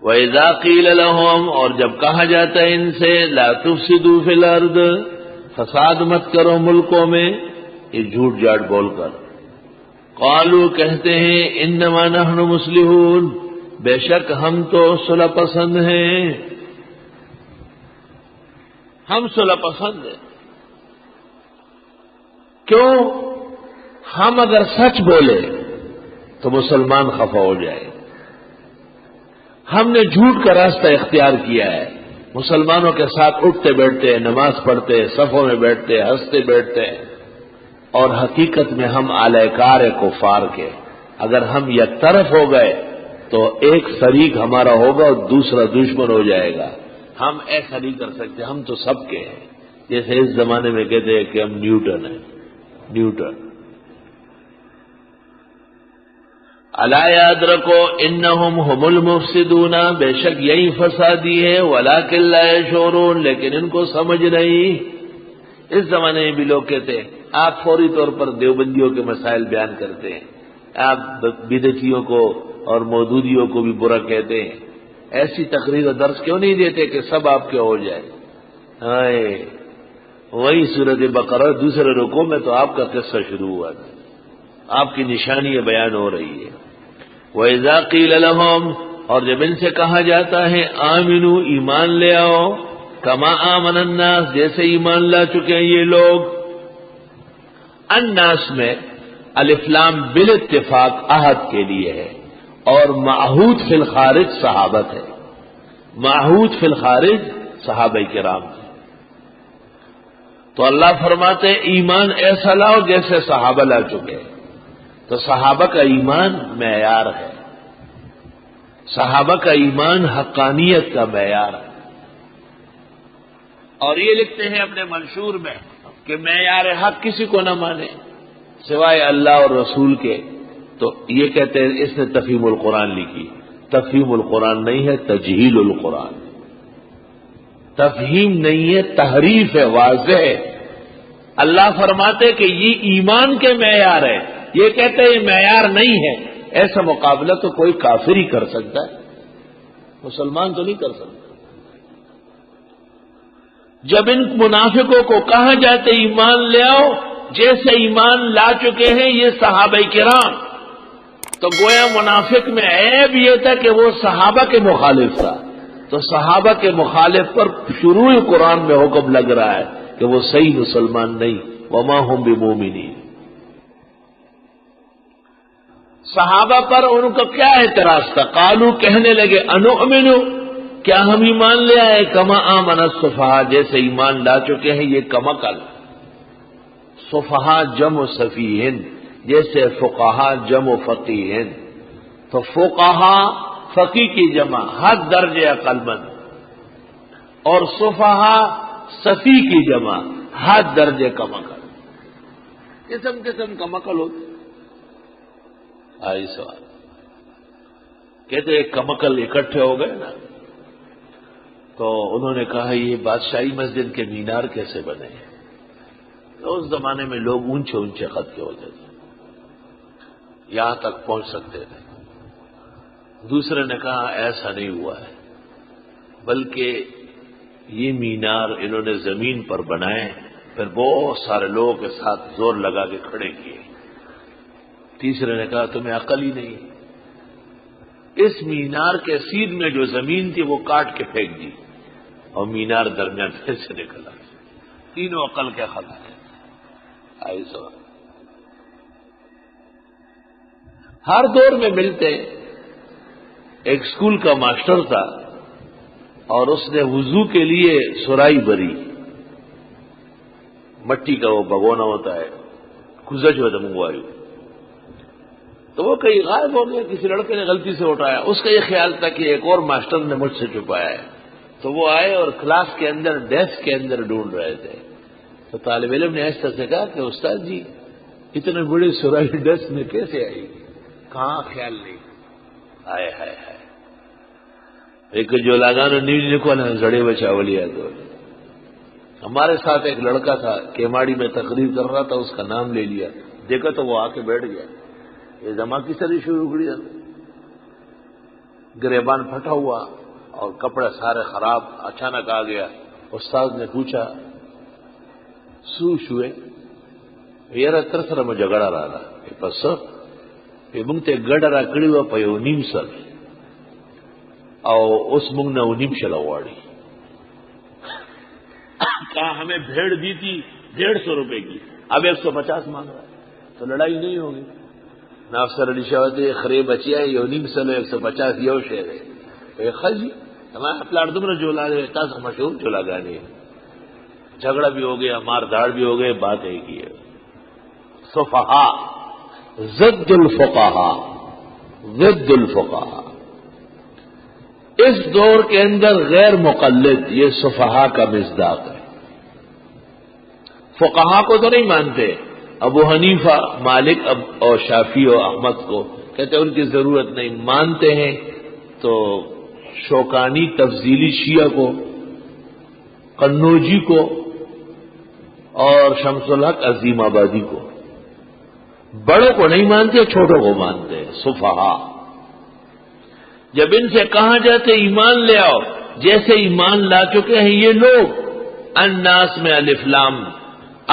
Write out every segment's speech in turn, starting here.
وَإِذَا قِيلَ لَهُمْ، اور جب کہا جاتا ہے ان سے لَا تُفْسِدُوا فِي الْأَرْضِ، فساد مت کرو ملکوں میں، یہ جھوٹ جاٹ بول کر، قالوا کہتے ہیں انما نحن مصلحون، بے شک ہم تو صلح پسند ہیں، ہم صلح پسند ہیں۔ کیوں؟ ہم اگر سچ بولے تو مسلمان خفا ہو جائے، ہم نے جھوٹ کا راستہ اختیار کیا ہے، مسلمانوں کے ساتھ اٹھتے بیٹھتے ہیں، نماز پڑھتے ہیں، صفوں میں بیٹھتے ہیں، ہنستے بیٹھتے ہیں، اور حقیقت میں ہم اعلی کار ہیں کفار کے۔ اگر ہم یک طرف ہو گئے تو ایک فریق ہمارا ہوگا اور دوسرا دشمن ہو جائے گا، ہم ایسا نہیں کر سکتے، ہم تو سب کے ہیں، جیسے اس زمانے میں کہتے ہیں کہ ہم نیوٹن ہیں، نیوٹن۔ الا یاد رکھو انہم هم المفسدون، بے شک یہی فسادی ہے، ولکن لا یشعرون، لیکن ان کو سمجھ نہیں۔ اس زمانے میں بھی لوگ کہتے ہیں، آپ فوری طور پر دیوبندیوں کے مسائل بیان کرتے ہیں، آپ بدعتیوں کو اور مودودیوں کو بھی برا کہتے ہیں، ایسی تقریر و درس کیوں نہیں دیتے کہ سب آپ کے ہو جائے؟ وہی سورۃ بقرہ دوسرے رکوع میں تو آپ کا قصہ شروع ہوا تھا، آپ کی نشانی بیان ہو رہی ہے۔ وَإِذَا قِيلَ لَهُمْ، اور جب ان سے کہا جاتا ہے آمنو، ایمان لے آؤ، کما آمن الناس، جیسے ایمان لا چکے ہیں یہ لوگ۔ الناس میں الف لام بالاتفاق عہد کے لیے ہے، اور معہود فی الخارج صحابت ہے، معہود فی الخارج صحابہ کرام ہے۔ تو اللہ فرماتے ایمان ایسا لاؤ جیسے صحابہ لا چکے، تو صحابہ کا ایمان معیار ہے، صحابہ کا ایمان حقانیت کا معیار ہے۔ اور یہ لکھتے ہیں اپنے منشور میں کہ معیار حق کسی کو نہ مانے سوائے اللہ اور رسول کے، تو یہ کہتے ہیں اس نے تفہیم القرآن لکھی، تفہیم القرآن نہیں ہے، تجہیل القرآن، تفہیم نہیں ہے، تحریف ہے، واضح ہے۔ اللہ فرماتے کہ یہ ایمان کے معیار ہے، یہ کہتے ہیں یہ معیار نہیں ہے۔ ایسا مقابلہ تو کوئی کافر ہی کر سکتا ہے، مسلمان تو نہیں کر سکتا۔ جب ان منافقوں کو کہا جاتا ایمان لے آؤ جیسے ایمان لا چکے ہیں یہ صحابہ کرام، تو گویا منافق میں عیب یہ تھا کہ وہ صحابہ کے مخالف تھا، تو صحابہ کے مخالف پر شروع قرآن میں حکم لگ رہا ہے کہ وہ صحیح مسلمان نہیں، وما هم بمؤمنین۔ صحابہ پر ان کا کیا اعتراض تھا؟ قالو، کہنے لگے انؤمن، کیا ہم ایمان لے آئے، کما آمن السفہاء، جیسے ایمان لا چکے ہیں یہ کمعقل۔ سفہاء جمع سفیہن، جیسے فقہاء جمع فقیہن، تو فقہاء فقی کی جمع حد درجے عقل مند، اور سفہاء سفی کی جمع حد درجے کمعقل، قسم قسم کمعقل ہوتے۔ آئی سوال کہتے کمعقل اکٹھے ہو گئے نا، تو انہوں نے کہا یہ بادشاہی مسجد کے مینار کیسے بنے؟ تو اس زمانے میں لوگ اونچے اونچے خط کے ہوتے تھے، یہاں تک پہنچ سکتے تھے۔ دوسرے نے کہا ایسا نہیں ہوا ہے، بلکہ یہ مینار انہوں نے زمین پر بنائے، پھر بہت سارے لوگوں کے ساتھ زور لگا کے کھڑے کیے۔ تیسرے نے کہا تمہیں عقل ہی نہیں، اس مینار کے سیدھ میں جو زمین تھی وہ کاٹ کے پھینک دی اور مینار درمیان پھر سے نکلا۔ تینوں عقل کے خلاف ہیں۔ آئی سو ہر دور میں ملتے۔ ایک اسکول کا ماسٹر تھا اور اس نے وضو کے لیے سرائی بری، مٹی کا وہ بھگونا ہوتا ہے، کھزج ہو منگوائی، تو وہ کہیں غائب ہو گیا، کسی لڑکے نے غلطی سے اٹھایا، اس کا یہ خیال تھا کہ ایک اور ماسٹر نے مجھ سے چھپایا ہے، تو وہ آئے اور کلاس کے اندر ڈیسک کے اندر ڈھونڈ رہے تھے، تو طالب علم نے ایسا سے کہا کہ استاد جی اتنے بڑی سرائی ڈیسک میں کیسے آئی؟ کہاں خیال نہیں۔ ہائے ہائے ہائے، ایک جو لگانا نیوز لکھو نا زڑے بچاولیا تو ہمارے ساتھ ایک لڑکا تھا کیماڑی میں تقریر کر رہا تھا، اس کا نام لے لیا، دیکھا تو وہ آ کے بیٹھ گیا، یہ جمع کی سری شروع ہوئی۔ گریبان پھٹا ہوا اور کپڑے سارے خراب. اچانک آ گیا. استاد نے پوچھا سو شوئے یاره تر سره مو جګړه رااله پس په موږ ته ګډه را کړی و په یو نیم سر او اوس موږ نه نیم شل غواړي. کہا ہمیں بھیڑ دی تھی 150 روپے کی, اب 150 مانگ رہا ہے, تو لڑائی نہیں ہوگی. نہ افسر علی شاہدے خرے بچیا یو نیم سلو 150 یو شعر ہے خجی ہمارا پلاٹ دمر جولا دے تاز مشہور جولا گانے. جھگڑا بھی ہو گیا, مار دھاڑ بھی ہو گئے, بات ہے کی ہے. صفحاء ضد الفقہاء ضد الفقہاء. اس دور کے اندر غیر مقلد یہ صفحاء کا مصداق ہے. فقہاء کو تو نہیں مانتے, ابو حنیفہ مالک اور شافعی اور احمد کو کہتے ہیں ان کی ضرورت نہیں. مانتے ہیں تو شوکانی تفضیلی شیعہ کو, قنوجی کو اور شمس الحق عظیم آبادی کو. بڑوں کو نہیں مانتے, چھوٹوں کو مانتے ہیں. صفحاء جب ان سے کہا جاتے ایمان لے آؤ, جیسے ایمان لا چکے ہیں یہ لوگ. الناس میں الف لام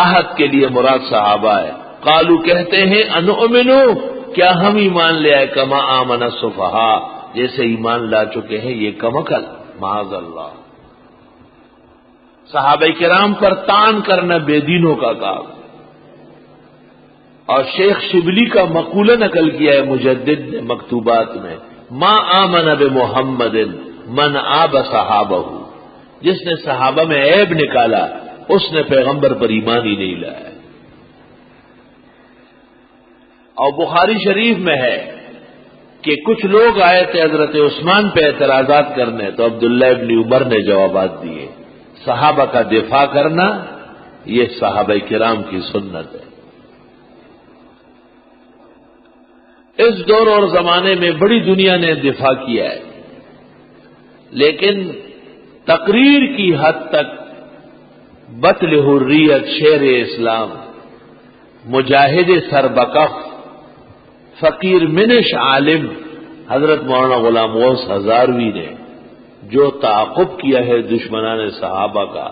عہد کے لیے مراد صحابہ ہے. قالو کہتے ہیں انؤمنو کیا ہم ایمان لے آئے, کما آمن الصفحاء جیسے ایمان لا چکے ہیں یہ کمکل. معاذ اللہ. صحابہ کرام پر تان کرنا بے دینوں کا کام. اور شیخ شبلی کا مقولہ نقل کیا ہے مجدد نے مکتوبات میں, ما آمن بمحمد من آب صحابہ. جس نے صحابہ میں عیب نکالا اس نے پیغمبر پر ایمان ہی نہیں لایا. اور بخاری شریف میں ہے کہ کچھ لوگ آئے تھے حضرت عثمان پہ اعتراضات کرنے, تو عبداللہ ابن عمر نے جوابات دیے. صحابہ کا دفاع کرنا یہ صحابہ کرام کی سنت ہے. اس دور اور زمانے میں بڑی دنیا نے دفاع کیا ہے, لیکن تقریر کی حد تک بطل حریت, شیر اسلام, مجاہد سربکف, فقیر منش عالم حضرت مولانا غلام غوث ہزاروی نے جو تعاقب کیا ہے دشمنان صحابہ کا,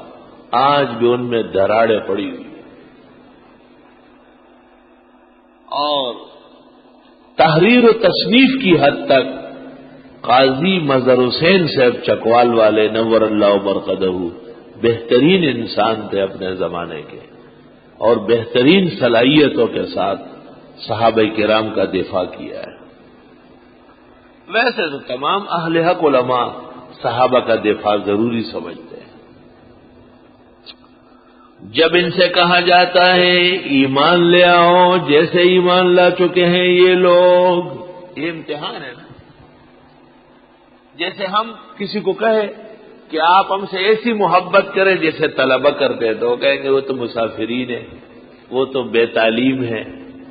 آج بھی ان میں دراڑیں پڑی ہوئی. اور تحریر و تصنیف کی حد تک قاضی مظہر حسین صاحب چکوال والے نور اللہ مرقدہ بہترین انسان تھے اپنے زمانے کے, اور بہترین صلاحیتوں کے ساتھ صحابہ کرام کا دفاع کیا ہے. ویسے تو تمام اہل حق علماء صحابہ کا دفاع ضروری سمجھتے ہیں. جب ان سے کہا جاتا ہے ایمان لے آؤ جیسے ایمان لا چکے ہیں یہ لوگ, یہ امتحان ہے نا. جیسے ہم کسی کو کہے کہ آپ ہم سے ایسی محبت کریں جیسے طلبہ کرتے ہیں, تو وہ کہیں گے وہ تو مسافرین ہیں, وہ تو بے تعلیم ہیں,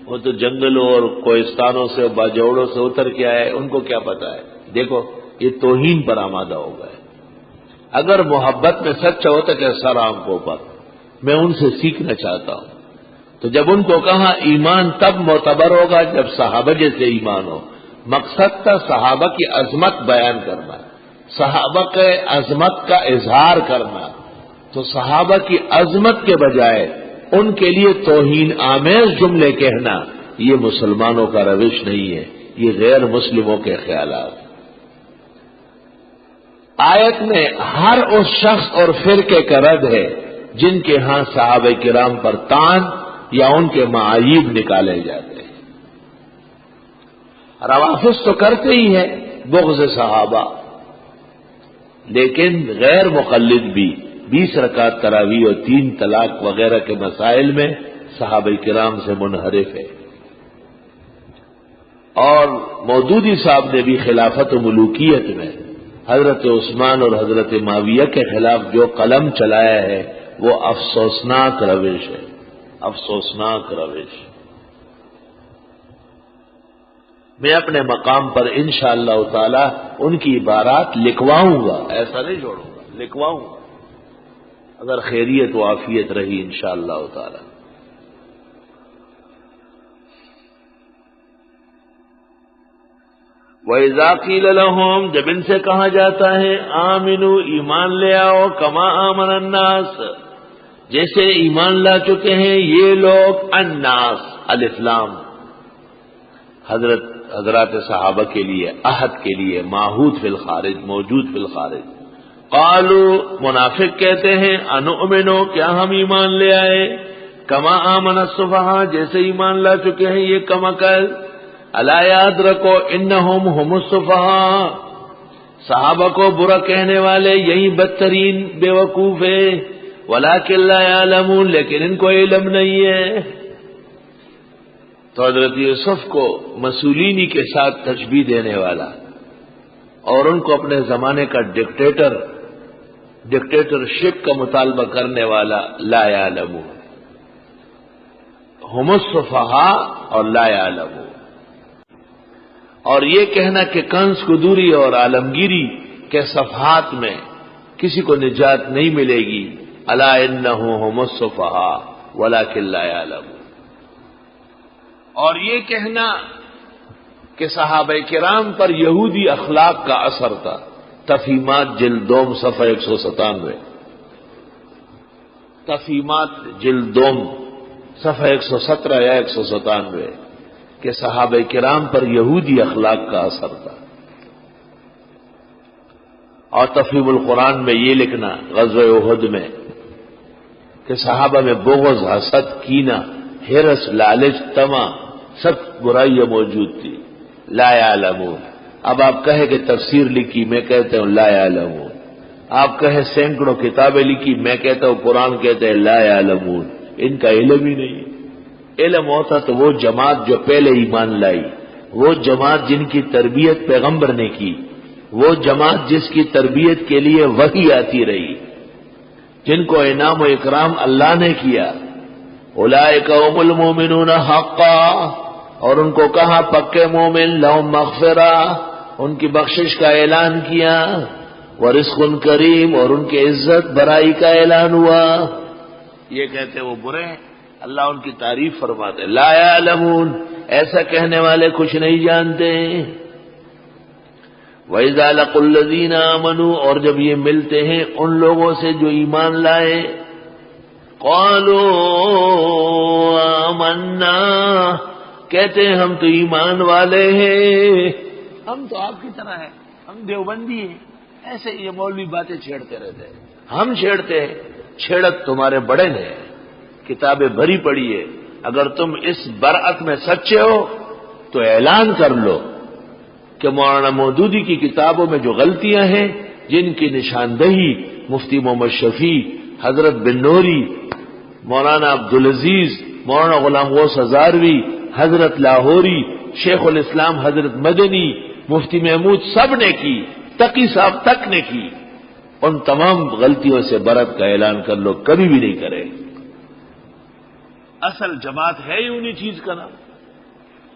وہ تو جنگلوں اور کوہستانوں سے باجوڑوں سے اتر کے آئے, ان کو کیا پتا ہے. دیکھو یہ توہین پر آمادہ ہو گئے. اگر محبت میں سچا ہوتا کہ سر آنکھوں پر, میں ان سے سیکھنا چاہتا ہوں. تو جب ان کو کہا ایمان تب معتبر ہوگا جب صحابہ جیسے ایمان ہو. مقصد تھا صحابہ کی عظمت بیان کرنا, صحابہ کے عظمت کا اظہار کرنا. تو صحابہ کی عظمت کے بجائے ان کے لیے توہین آمیز جملے کہنا یہ مسلمانوں کا روش نہیں ہے, یہ غیر مسلموں کے خیالات. آیت میں ہر اس شخص اور فرقے کا رد ہے جن کے ہاں صحابہ کرام پر تان یا ان کے معایب نکالے جاتے ہیں. روافض تو کرتے ہی ہیں بغض صحابہ, لیکن غیر مقلد بھی 20 رکعت تراویح اور 3 طلاق وغیرہ کے مسائل میں صحابہ کرام سے منحرف ہے. اور مودودی صاحب نے بھی خلافت و ملوکیت میں حضرت عثمان اور حضرت معاویہ کے خلاف جو قلم چلایا ہے وہ افسوسناک روش ہے, افسوسناک روش. میں اپنے مقام پر انشاءاللہ تعالی ان کی عبارات لکھواؤں گا, ایسا نہیں چھوڑوں گا, لکھواؤں گا اگر خیریت و عافیت رہی انشاءاللہ تعالی. وَإِذَا قِيلَ لَهُمْ جب ان سے کہا جاتا ہے آمنوا ایمان لے آؤ کما آمن الناس جیسے ایمان لا چکے ہیں یہ لوگ الناس الف لام حضرات صحابہ کے لیے عہد کے لیے معہود فی الخارج موجود فی الخارج قالوا منافق کہتے ہیں انؤمنو کیا ہم ایمان لے آئے کما آمن السفہاء جیسے ایمان لا چکے ہیں یہ کم عقل الا یاد رکھو انہم هم السفہاء صحابہ کو برا کہنے والے یہی بدترین بیوقوف ہیں ولکن لا یعلمون لیکن ان کو علم نہیں ہے. تو حضرت یوسف کو مسولینی کے ساتھ تشبیہ دینے والا اور ان کو اپنے زمانے کا ڈکٹیٹرشپ کا مطالبہ کرنے والا لا یعلمون هم السفہاء اور لا یعلمون اور یہ کہنا کہ کنز قدوری اور عالمگیری کے صفحات میں کسی کو نجات نہیں ملے گی الا انہ هم السفہاء ولکن لا یعلمون اور یہ کہنا کہ صحابہ کرام پر یہودی اخلاق کا اثر تھا تفہیمات جلد دوم صفحہ 197 تفہیمات جلد دوم صفحہ 117 یا 197 کہ صحابہ کرام پر یہودی اخلاق کا اثر تھا. اور تفہیم القرآن میں یہ لکھنا غزوہ احد میں کہ صحابہ میں بغض حسد کینہ ہرس لالچ طمع سب برائیاں موجود تھی لا یعلمون. اب آپ کہیں کہ تفسیر لکھی میں کہتا ہوں لا یعلمون. آپ کہیں سینکڑوں کتابیں لکھی میں کہتا ہوں قرآن کہتے ہیں لا یعلمون. ان کا علم ہی نہیں. علم ہوتا تو وہ جماعت جو پہلے ایمان لائی وہ جماعت جن کی تربیت پیغمبر نے کی وہ جماعت جس کی تربیت کے لیے وحی آتی رہی جن کو انعام و اکرام اللہ نے کیا اولئک هم المؤمنون حقا اور ان کو کہا پکے مومن لہم مغفرہ ان کی بخشش کا اعلان کیا ورزق کریم اور ان کی عزت برائی کا اعلان ہوا. یہ کہتے وہ برے ہیں اللہ ان کی تعریف فرماتے لا یعلمون ایسا کہنے والے کچھ نہیں جانتے. وَإِذَا لَقُوا الَّذِينَ آمَنُوا اور جب یہ ملتے ہیں ان لوگوں سے جو ایمان لائے قَالُوا آمَنَّا کہتے ہیں ہم تو ایمان والے ہیں ہم تو آپ کی طرح ہیں ہم دیوبندی ہیں. ایسے یہ مولوی باتیں چھیڑتے رہتے ہیں ہم چھیڑتے ہیں. چھیڑت تمہارے بڑے نے کتابیں بھری پڑی ہے اگر تم اس برعت میں سچے ہو تو اعلان کر لو کہ مولانا مودودی کی کتابوں میں جو غلطیاں ہیں جن کی نشاندہی مفتی محمد شفیع حضرت بن نوری مولانا عبدالعزیز مولانا غلام غوث ہزاروی حضرت لاہوری شیخ الاسلام حضرت مدنی مفتی محمود سب نے کی تقی صاحب تک نے کی ان تمام غلطیوں سے برت کا اعلان کر لو کبھی بھی نہیں کرے. اصل جماعت ہے ہی انہی چیز کا نام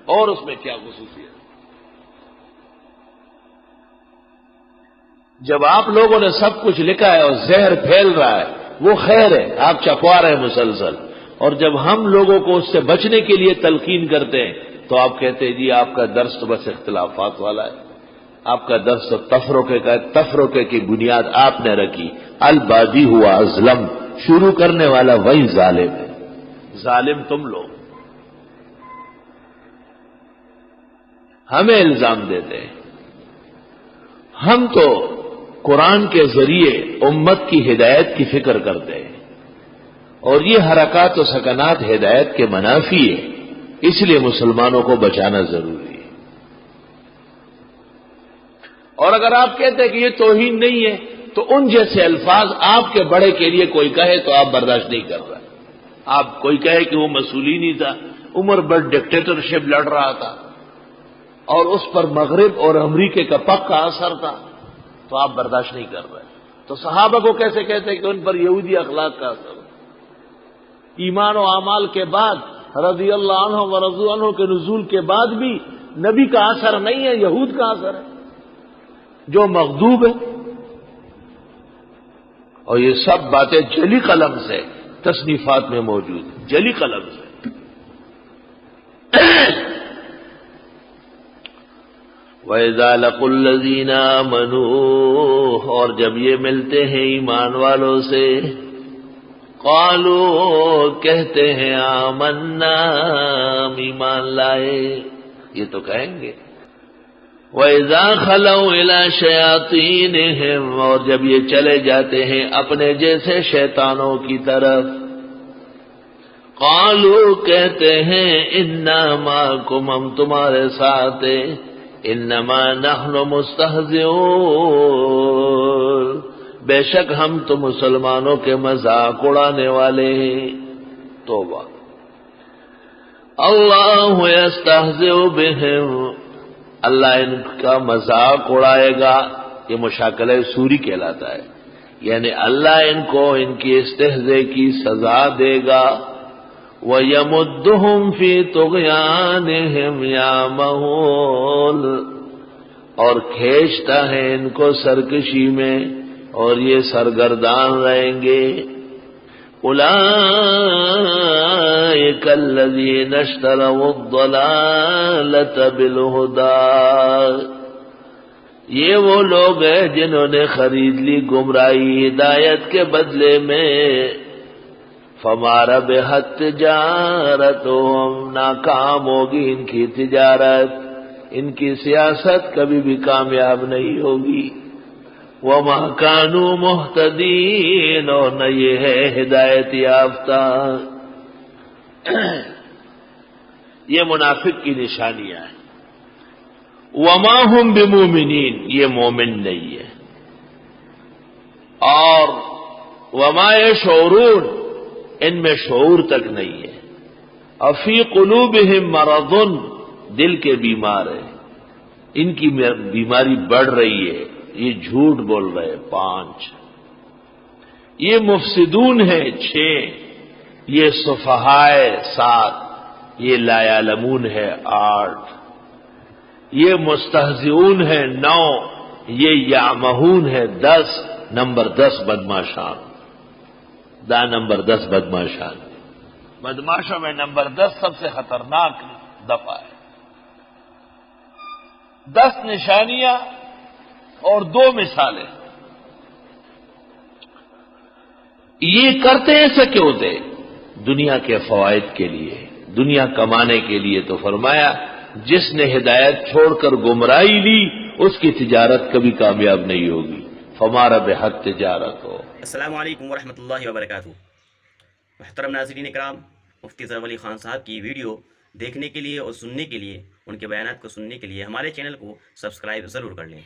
اور اس میں کیا خصوصیت. جب آپ لوگوں نے سب کچھ لکھا ہے اور زہر پھیل رہا ہے وہ خیر ہے آپ چکوا رہے ہیں مسلسل اور جب ہم لوگوں کو اس سے بچنے کے لیے تلقین کرتے ہیں تو آپ کہتے ہیں جی آپ کا درس تو بس اختلافات والا ہے آپ کا درس تو تفرقے کا تفرقے کی بنیاد آپ نے رکھی. البادی ہوا ازلم شروع کرنے والا وہی ظالم ہے. ظالم تم لوگ ہمیں الزام دیتے ہیں. ہم تو قرآن کے ذریعے امت کی ہدایت کی فکر کرتے ہیں اور یہ حرکات و سکنات ہدایت کے منافی ہے اس لیے مسلمانوں کو بچانا ضروری ہے. اور اگر آپ کہتے ہیں کہ یہ توہین نہیں ہے تو ان جیسے الفاظ آپ کے بڑے کے لیے کوئی کہے تو آپ برداشت نہیں کر رہے. آپ کوئی کہے کہ وہ مسولینی تھا عمر بھر ڈکٹیٹرشپ لڑ رہا تھا اور اس پر مغرب اور امریکہ کا پکا اثر تھا تو آپ برداشت نہیں کر رہے. تو صحابہ کو کیسے کہتے کہ ان پر یہودی اخلاق کا اثر ایمان و اعمال کے بعد رضی اللہ عنہ و رضوا عنہ کے نزول کے بعد بھی نبی کا اثر نہیں ہے یہود کا اثر ہے جو مغضوب ہے. اور یہ سب باتیں جلی قلم سے تصنیفات میں موجود ہیں جلی قلم سے. وَإِذَا لَقُوا الَّذِينَ آمَنُوا، اور جب یہ ملتے ہیں ایمان والوں سے، قالوا، کہتے ہیں آمنا، ایمان لائے، یہ تو کہیں گے۔ وَإِذَا خَلَوْا إِلَىٰ شَيَاطِينِهِمْ، اور جب یہ چلے جاتے ہیں اپنے جیسے شیطانوں کی طرف، قالوا، کہتے ہیں اِنَّا مَعَكُمْ، ہم تمہارے ساتھ ہیں، انما نحن مستہزئون، بے شک ہم تو مسلمانوں کے مذاق اڑانے والے ہیں۔ توبہ۔ اللہ یستہزئ بہم، اللہ ان کا مذاق اڑائے گا، یہ مشاکلہ سوری کہلاتا ہے، یعنی اللہ ان کو ان کی استہزاء کی سزا دے گا۔ وَيَمُدُّهُمْ فِي طُغْيَانِهِمْ يَعْمَهُونَ، اور کھینچتا ہے ان کو سرکشی میں، اور یہ سرگردان رہیں گے۔ أُولَئِكَ الَّذِينَ اشْتَرَوُا الضَّلَالَةَ بِالْهُدَىٰ، یہ وہ لوگ ہیں جنہوں نے خرید لی گمراہی ہدایت کے بدلے میں۔ فما ربحت تجارتہم، ناکام ہوگی ان کی تجارت، ان کی سیاست کبھی بھی کامیاب نہیں ہوگی۔ وما کانوا مہتدین، اور نہ یہ ہے ہدایت یافتہ۔ یہ منافق کی نشانیاں ہیں۔ وما ہم بمومنین، یہ مومن نہیں ہے۔ اور وما یشعرون، ان میں شعور تک نہیں ہے۔ افی قلوبہم مرض، دل کے بیمار ہیں، ان کی بیماری بڑھ رہی ہے، یہ جھوٹ بول رہے ہیں 5، یہ مفسدون ہے 6، یہ سفہائے 7، یہ لا یعلمون ہے 8، یہ مستہزئون ہے 9، یہ یعمہون ہے 10، نمبر 10 بدماشان، نمبر 10 بدماشان، بدماشوں میں نمبر 10 سب سے خطرناک دفعہ ہے۔ 10 نشانیاں اور 2 مثالیں۔ یہ کرتے ایسا کیوں تھے؟ دنیا کے فوائد کے لیے، دنیا کمانے کے لیے، تو فرمایا جس نے ہدایت چھوڑ کر گمراہی لی اس کی تجارت کبھی کامیاب نہیں ہوگی۔ فما ربحت تجارت ہو۔ السلام علیکم ورحمۃ اللہ وبرکاتہ۔ محترم ناظرین اکرام، مفتی ظفر علی خان صاحب کی ویڈیو دیکھنے کے لیے اور سننے کے لیے، ان کے بیانات کو سننے کے لیے ہمارے چینل کو سبسکرائب ضرور کر لیں۔